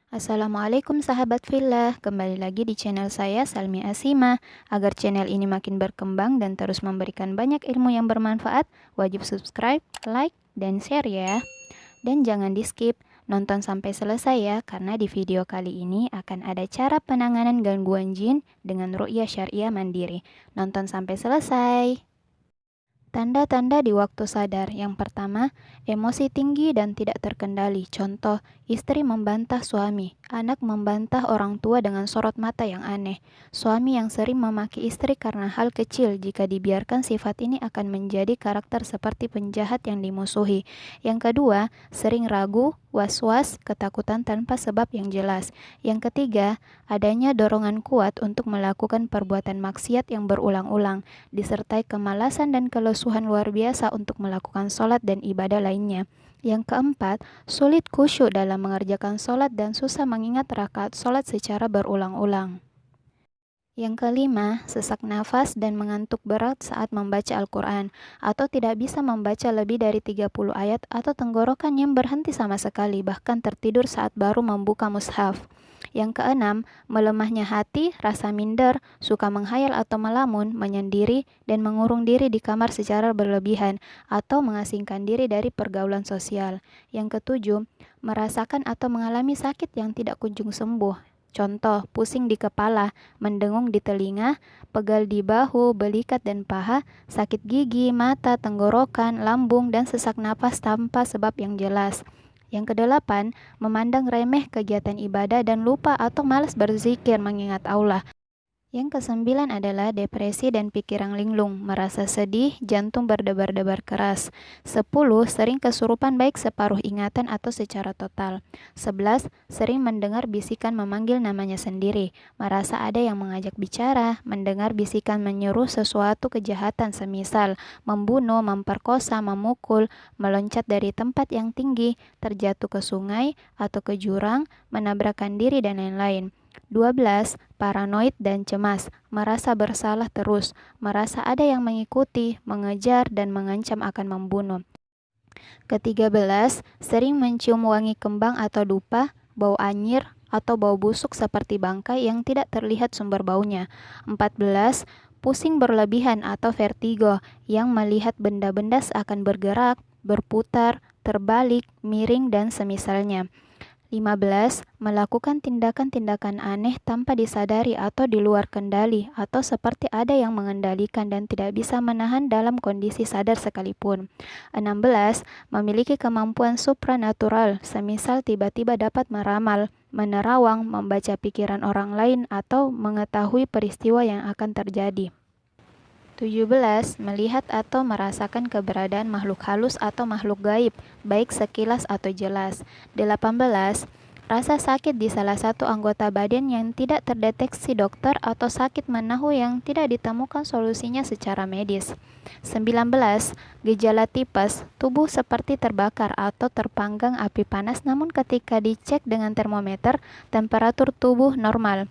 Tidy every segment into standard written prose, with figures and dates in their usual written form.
Assalamualaikum sahabat Villa, kembali lagi di channel saya Salmi Asima. Agar channel ini makin berkembang dan terus memberikan banyak ilmu yang bermanfaat, wajib subscribe, like, dan share ya. Dan jangan di skip, nonton sampai selesai ya, karena di video kali ini akan ada cara penanganan gangguan jin dengan ruqyah syariah mandiri. Nonton sampai selesai. Tanda-tanda di waktu sadar. Yang pertama, emosi tinggi dan tidak terkendali. Contoh, istri membantah suami, anak membantah orang tua dengan sorot mata yang aneh. Suami yang sering memaki istri karena hal kecil, jika dibiarkan sifat ini akan menjadi karakter seperti penjahat yang dimusuhi. Yang kedua, sering ragu, was-was, ketakutan tanpa sebab yang jelas. Yang ketiga, adanya dorongan kuat untuk melakukan perbuatan maksiat yang berulang-ulang, disertai kemalasan dan kelesuhan luar biasa untuk melakukan sholat dan ibadah lainnya. Yang keempat, sulit khusyuk dalam mengerjakan sholat dan susah mengingat rakaat sholat secara berulang-ulang. Yang kelima, sesak nafas dan mengantuk berat saat membaca Al-Quran, atau tidak bisa membaca lebih dari 30 ayat, atau tenggorokan yang berhenti sama sekali, bahkan tertidur saat baru membuka mushaf. Yang keenam, melemahnya hati, rasa minder, suka menghayal atau melamun, menyendiri, dan mengurung diri di kamar secara berlebihan, atau mengasingkan diri dari pergaulan sosial. Yang ketujuh, merasakan atau mengalami sakit yang tidak kunjung sembuh. Contoh, pusing di kepala, mendengung di telinga, pegal di bahu, belikat dan paha, sakit gigi, mata, tenggorokan, lambung, dan sesak napas tanpa sebab yang jelas. Yang kedelapan, memandang remeh kegiatan ibadah dan lupa atau malas berzikir mengingat Allah. Yang kesembilan adalah depresi dan pikiran linglung, merasa sedih, jantung berdebar-debar keras. 10. Sering kesurupan baik separuh ingatan atau secara total. 11. Sering mendengar bisikan memanggil namanya sendiri, merasa ada yang mengajak bicara, mendengar bisikan menyuruh sesuatu kejahatan semisal membunuh, memperkosa, memukul, meloncat dari tempat yang tinggi, terjatuh ke sungai atau ke jurang, menabrakkan diri dan lain-lain. 12. Paranoid dan cemas, merasa bersalah terus, merasa ada yang mengikuti, mengejar, dan mengancam akan membunuh. Ke-13, sering mencium wangi kembang atau dupa, bau anyir, atau bau busuk seperti bangkai yang tidak terlihat sumber baunya. 14. Pusing berlebihan atau vertigo, yang melihat benda-benda seakan bergerak, berputar, terbalik, miring, dan semisalnya. 15. Melakukan tindakan-tindakan aneh tanpa disadari atau di luar kendali, atau seperti ada yang mengendalikan dan tidak bisa menahan dalam kondisi sadar sekalipun. 16. Memiliki kemampuan supranatural, semisal tiba-tiba dapat meramal, menerawang, membaca pikiran orang lain, atau mengetahui peristiwa yang akan terjadi. 17. Melihat atau merasakan keberadaan makhluk halus atau makhluk gaib, baik sekilas atau jelas. 18. Rasa sakit di salah satu anggota badan yang tidak terdeteksi dokter atau sakit menahu yang tidak ditemukan solusinya secara medis. 19. Gejala tipes, tubuh seperti terbakar atau terpanggang api panas namun ketika dicek dengan termometer, temperatur tubuh normal.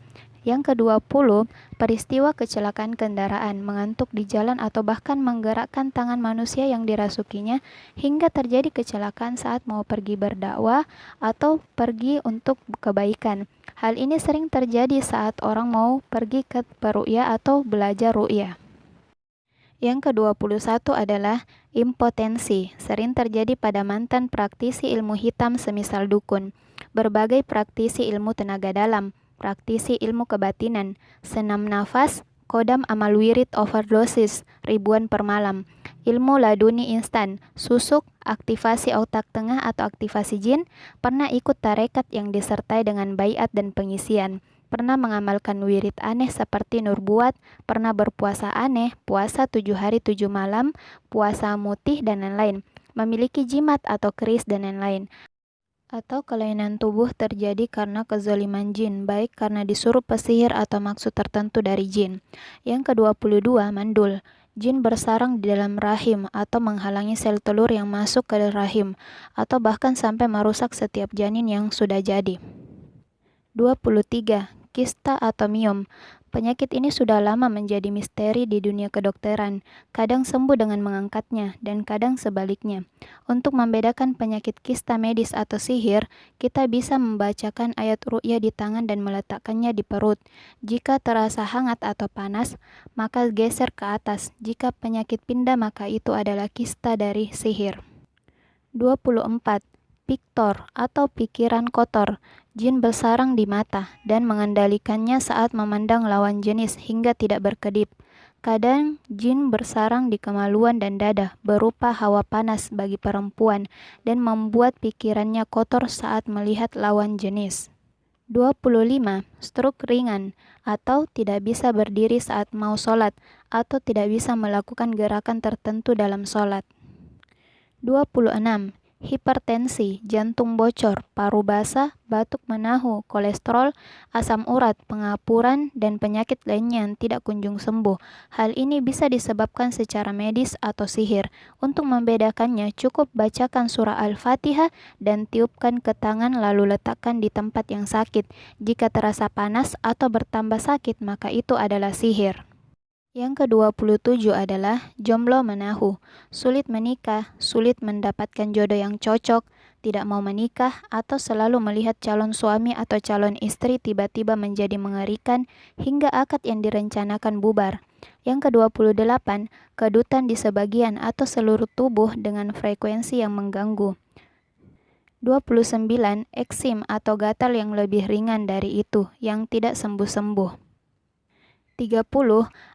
Yang ke-20, peristiwa kecelakaan kendaraan, mengantuk di jalan atau bahkan menggerakkan tangan manusia yang dirasukinya hingga terjadi kecelakaan saat mau pergi berdakwah atau pergi untuk kebaikan. Hal ini sering terjadi saat orang mau pergi ke peruqyah atau belajar ruqyah. Yang ke-21 adalah impotensi, sering terjadi pada mantan praktisi ilmu hitam semisal dukun, berbagai praktisi ilmu tenaga dalam, praktisi ilmu kebatinan, senam nafas, kodam amal wirid overdosis, ribuan per malam, ilmu laduni instan, susuk, aktivasi otak tengah atau aktivasi jin, pernah ikut tarekat yang disertai dengan baiat dan pengisian, pernah mengamalkan wirid aneh seperti nurbuat, pernah berpuasa aneh, puasa 7 hari 7 malam, puasa mutih dan lain-lain, memiliki jimat atau keris dan lain-lain. Atau kelainan tubuh terjadi karena kezaliman jin, baik karena disuruh pesihir atau maksud tertentu dari jin. Yang ke-22, mandul. Jin bersarang di dalam rahim atau menghalangi sel telur yang masuk ke rahim, atau bahkan sampai merusak setiap janin yang sudah jadi. 23. Kista atau miom, Penyakit ini sudah lama menjadi misteri di dunia kedokteran, kadang sembuh dengan mengangkatnya dan kadang sebaliknya. Untuk membedakan penyakit kista medis atau sihir, kita bisa membacakan ayat ruqyah di tangan dan meletakkannya di perut. Jika terasa hangat atau panas, maka geser ke atas. Jika penyakit pindah, maka itu adalah kista dari sihir. 24. Piktor atau pikiran kotor. Jin bersarang di mata dan mengendalikannya saat memandang lawan jenis hingga tidak berkedip. Kadang jin bersarang di kemaluan dan dada berupa hawa panas bagi perempuan dan membuat pikirannya kotor saat melihat lawan jenis. 25. Stroke ringan atau tidak bisa berdiri saat mau sholat atau tidak bisa melakukan gerakan tertentu dalam sholat. 26. Hipertensi, jantung bocor, paru basah, batuk menahu, kolesterol, asam urat, pengapuran, dan penyakit lainnya yang tidak kunjung sembuh. Hal ini bisa disebabkan secara medis atau sihir. Untuk membedakannya, cukup bacakan surah Al-Fatihah dan tiupkan ke tangan lalu letakkan di tempat yang sakit. Jika terasa panas atau bertambah sakit, maka itu adalah sihir. Yang ke-27 adalah jomblo menahu, sulit menikah, sulit mendapatkan jodoh yang cocok, tidak mau menikah, atau selalu melihat calon suami atau calon istri tiba-tiba menjadi mengerikan hingga akad yang direncanakan bubar. Yang ke-28, kedutan di sebagian atau seluruh tubuh dengan frekuensi yang mengganggu. 29, eksim atau gatal yang lebih ringan dari itu, yang tidak sembuh-sembuh. 30.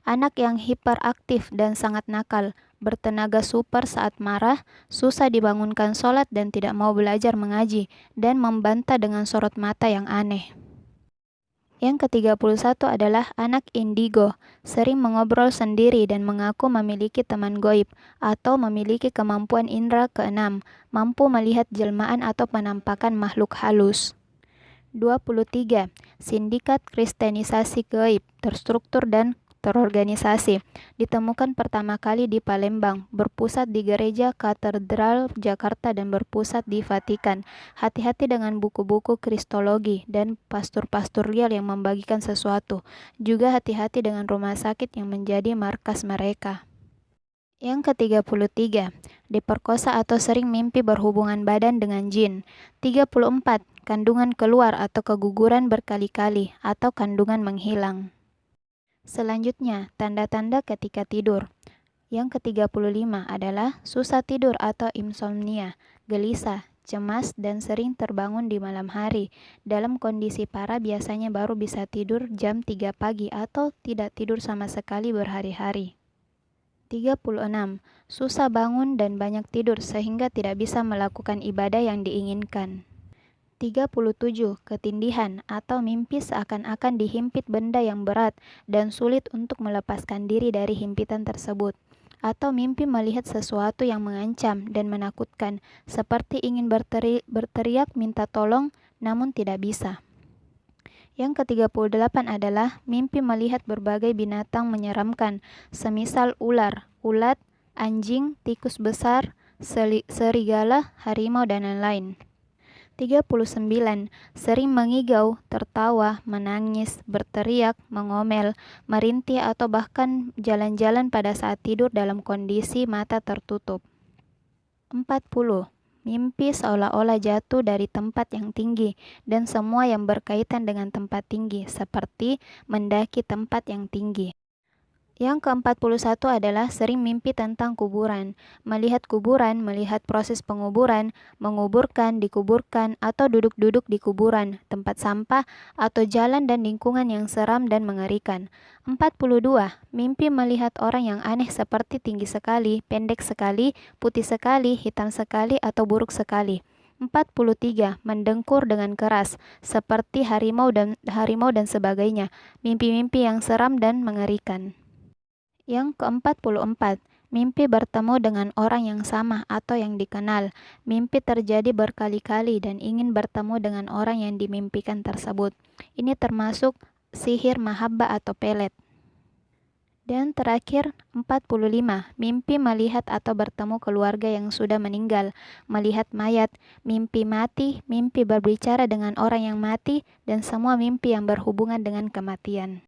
Anak yang hiperaktif dan sangat nakal, bertenaga super saat marah, susah dibangunkan sholat dan tidak mau belajar mengaji, dan membantah dengan sorot mata yang aneh. Yang ke-31 adalah anak indigo, sering mengobrol sendiri dan mengaku memiliki teman goib, atau memiliki kemampuan indera keenam, mampu melihat jelmaan atau penampakan makhluk halus. 23. Sindikat Kristenisasi Gaib, terstruktur dan terorganisasi. Ditemukan pertama kali di Palembang, berpusat di Gereja Katedral Jakarta dan berpusat di Vatikan. Hati-hati dengan buku-buku kristologi dan pastor-pastor liar yang membagikan sesuatu. Juga hati-hati dengan rumah sakit yang menjadi markas mereka. Yang ke-33, diperkosa atau sering mimpi berhubungan badan dengan jin. 34, kandungan keluar atau keguguran berkali-kali atau kandungan menghilang. Selanjutnya, tanda-tanda ketika tidur. Yang ke-35 adalah susah tidur atau insomnia, gelisah, cemas, dan sering terbangun di malam hari. Dalam kondisi parah biasanya baru bisa tidur jam 3 pagi atau tidak tidur sama sekali berhari-hari. 36. Susah bangun dan banyak tidur sehingga tidak bisa melakukan ibadah yang diinginkan. 37. Ketindihan atau mimpi seakan-akan dihimpit benda yang berat dan sulit untuk melepaskan diri dari himpitan tersebut. Atau mimpi melihat sesuatu yang mengancam dan menakutkan, seperti ingin berteriak minta tolong namun tidak bisa. Yang ke-38 adalah mimpi melihat berbagai binatang menyeramkan, semisal ular, ulat, anjing, tikus besar, serigala, harimau, dan lain-lain. 39. Sering mengigau, tertawa, menangis, berteriak, mengomel, merintih atau bahkan jalan-jalan pada saat tidur dalam kondisi mata tertutup. 40. Mimpi seolah-olah jatuh dari tempat yang tinggi dan semua yang berkaitan dengan tempat tinggi, seperti mendaki tempat yang tinggi. Yang ke-41 adalah sering mimpi tentang kuburan, melihat proses penguburan, menguburkan, dikuburkan, atau duduk-duduk di kuburan, tempat sampah, atau jalan dan lingkungan yang seram dan mengerikan. 42. Mimpi melihat orang yang aneh seperti tinggi sekali, pendek sekali, putih sekali, hitam sekali, atau buruk sekali. 43. Mendengkur dengan keras, seperti harimau dan sebagainya. Mimpi-mimpi yang seram dan mengerikan. Yang ke-44, mimpi bertemu dengan orang yang sama atau yang dikenal. Mimpi terjadi berkali-kali dan ingin bertemu dengan orang yang dimimpikan tersebut. Ini termasuk sihir mahabbah atau pelet. Dan terakhir, 45, mimpi melihat atau bertemu keluarga yang sudah meninggal, melihat mayat, mimpi mati, mimpi berbicara dengan orang yang mati, dan semua mimpi yang berhubungan dengan kematian.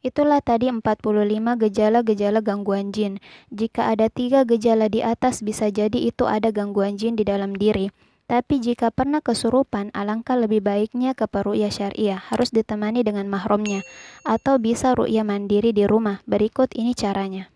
Itulah tadi 45 gejala-gejala gangguan jin. Jika ada 3 gejala di atas, bisa jadi itu ada gangguan jin di dalam diri. Tapi jika pernah kesurupan, alangkah lebih baiknya ke peruqyah syariah, harus ditemani dengan mahramnya, atau bisa ruqyah mandiri di rumah. Berikut ini caranya.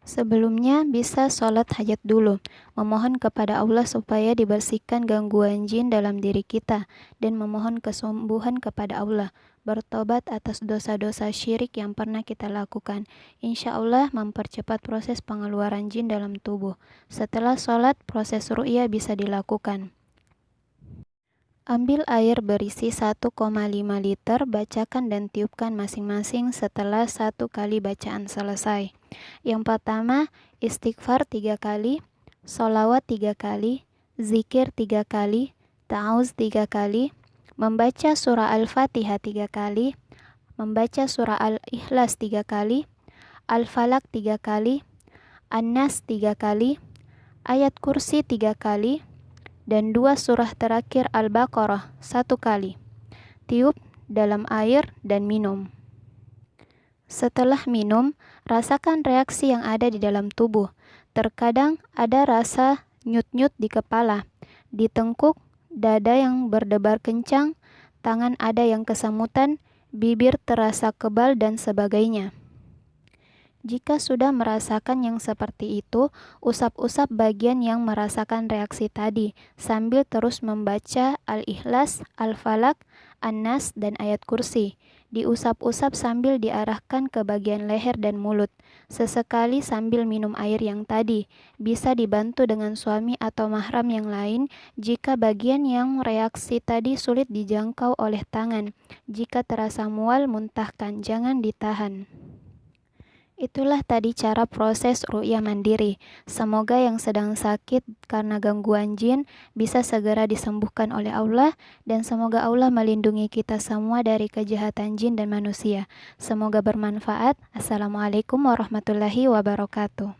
Sebelumnya bisa sholat hajat dulu, memohon kepada Allah supaya dibersihkan gangguan jin dalam diri kita, dan memohon kesembuhan kepada Allah, bertobat atas dosa-dosa syirik yang pernah kita lakukan. Insya Allah mempercepat proses pengeluaran jin dalam tubuh. Setelah sholat, proses ruqyah bisa dilakukan. Ambil air berisi 1,5 liter, bacakan dan tiupkan masing-masing setelah 1 kali bacaan selesai. Yang pertama, istighfar 3 kali, sholawat 3 kali, zikir 3 kali, ta'awuz 3 kali, membaca surah Al-Fatihah 3 kali, membaca surah Al-Ikhlas 3 kali, Al-Falaq 3 kali, An-Nas 3 kali, ayat kursi 3 kali, dan 2 surah terakhir Al-Baqarah 1 kali. Tiup dalam air dan minum. Setelah minum, rasakan reaksi yang ada di dalam tubuh. Terkadang ada rasa nyut-nyut di kepala, di tengkuk, dada yang berdebar kencang, tangan ada yang kesemutan, bibir terasa kebal dan sebagainya. Jika sudah merasakan yang seperti itu, usap-usap bagian yang merasakan reaksi tadi, sambil terus membaca Al-Ikhlas, Al-Falaq, An-Nas, dan ayat kursi. Diusap-usap sambil diarahkan ke bagian leher dan mulut. Sesekali sambil minum air yang tadi. Bisa dibantu dengan suami atau mahram yang lain jika bagian yang reaksi tadi sulit dijangkau oleh tangan. Jika terasa mual, muntahkan, jangan ditahan. Itulah tadi cara proses ruqyah mandiri. Semoga yang sedang sakit karena gangguan jin bisa segera disembuhkan oleh Allah, dan semoga Allah melindungi kita semua dari kejahatan jin dan manusia. Semoga bermanfaat. Assalamualaikum warahmatullahi wabarakatuh.